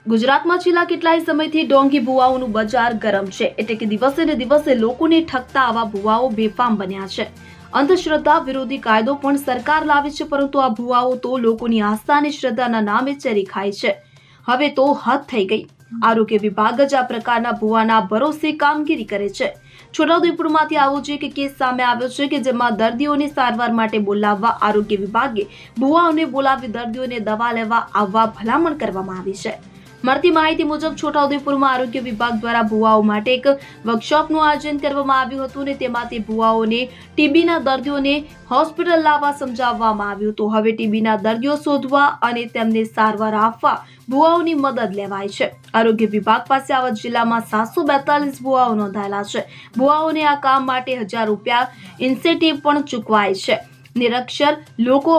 ગુજરાતમાં છેલ્લા કેટલાય સમયથી ડોંગી ભુવાઓનું બજાર ગરમ છે, એટલે કે દિવસે ને દિવસે લોકોને ઠગતા આવા ભુવાઓ બેફામ બન્યા છે। અંધશ્રદ્ધા વિરોધી કાયદો પણ સરકાર લાવે છે, પરંતુ આ ભુવાઓ તો લોકોની આસ્થા અને શ્રદ્ધાના નામે ચેરી ખાય છે। હવે તો હદ થઈ ગઈ। આરોગ્ય વિભાગ જ આ પ્રકારના ભુવાના ભરોસે કામગીરી કરે છે। છોટાઉદેપુરમાંથી આવો જ એક કેસ સામે આવ્યો છે કે જેમાં દર્દીઓને સારવાર માટે બોલાવવા આરોગ્ય વિભાગે ભુવાઓને બોલાવી દર્દીઓને દવા લેવા આવવા ભલામણ કરવામાં આવી છે। મળતી માહિતી મુજબ છોટાઉદેપુરમાં આરોગ્ય વિભાગ દ્વારા ભુવાઓ માટે એક વર્કશોપનું આયોજન કરવામાં આવ્યું હતું અને તેમાં તે ભુવાઓને ટીબીના દર્દીઓને હોસ્પિટલ લાવવા સમજાવવામાં આવ્યું હતું। હવે ટીબીના દર્દીઓ શોધવા અને તેમને સારવાર આપવા ભુવાઓની મદદ લેવાય છે। આરોગ્ય વિભાગ પાસે આવા જિલ્લામાં 742 ભુવાઓ નોંધાયેલા છે। ભુવાઓને આ કામ માટે 1000 રૂપિયા ઇન્સેન્ટિવ પણ ચૂકવાય છે। નિરક્ષર લોકો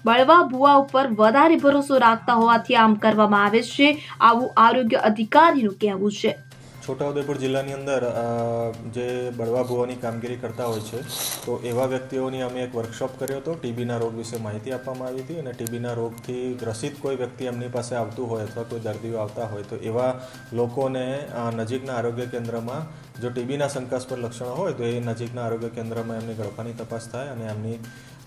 બળવા ભુવા ઉપર વધારે ભરોસો રાખતા હોવાથી આમ કરવામાં આવે છે, આવું આરોગ્ય અધિકારીનું કહેવું છે। છોટાઉદેપુર જિલ્લાની અંદર જે બળવા ભુવાની કામગીરી કરતા હોય છે, તો એવા વ્યક્તિઓની અમે એક વર્કશોપ કર્યો હતો। ટીબીના રોગ વિશે માહિતી આપવામાં આવી હતી અને ટીબીના રોગથી ગ્રસિત કોઈ વ્યક્તિ એમની પાસે આવતું હોય અથવા કોઈ દર્દીઓ આવતા હોય તો એવા લોકોને નજીકના આરોગ્ય કેન્દ્રમાં જો ટીબીના શંકાસ્પદ લક્ષણો હોય તો એ નજીકના આરોગ્ય કેન્દ્રમાં એમની ગળફાની તપાસ થાય અને એમની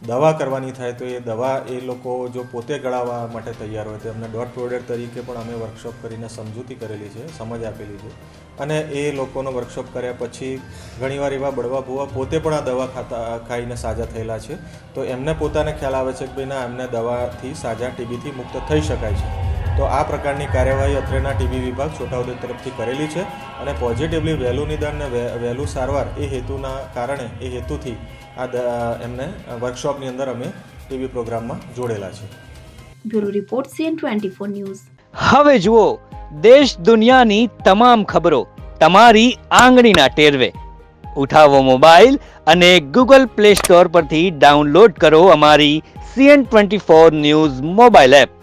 દવા કરવાની થાય તો એ દવા એ લોકો જો પોતે ગળાવવા માટે તૈયાર હોય તો એમને ડોટ પ્રોડક્ટ તરીકે પણ અમે વર્કશોપ કરીને સમજૂતી કરેલી છે, સમજ આપેલી છે। અને એ લોકોનો વર્કશોપ કર્યા પછી ઘણીવાર એવા બળવા ભુવા પોતે પણ આ દવા ખાઈને સાજા થયેલા છે, તો એમને પોતાને ખ્યાલ આવે છે કે ભાઈ ના એમને દવાથી સાજા ટીબીથી મુક્ત થઈ શકાય છે। તો આ પ્રકારની કાર્યવાહી અત્રેના ટીબી વિભાગ છોટાઉદેપુર તરફથી કરેલી છે અને પોઝિટિવલી વહેલું નિદાન અને વહેલું સારવાર એ હેતુના કારણે એ હેતુથી આ એમને વર્કશોપની અંદર અમે ટીવી પ્રોગ્રામમાં જોડેલા છે। Bureau report CN24 news. હવે જુઓ દેશ દુનિયાની તમામ ખબરો તમારી આંગળીના ટેરવે। ઉઠાવો મોબાઈલ અને Google Play Store પરથી ડાઉનલોડ કરો અમારી CN24 ન્યૂઝ મોબાઈલ એપ।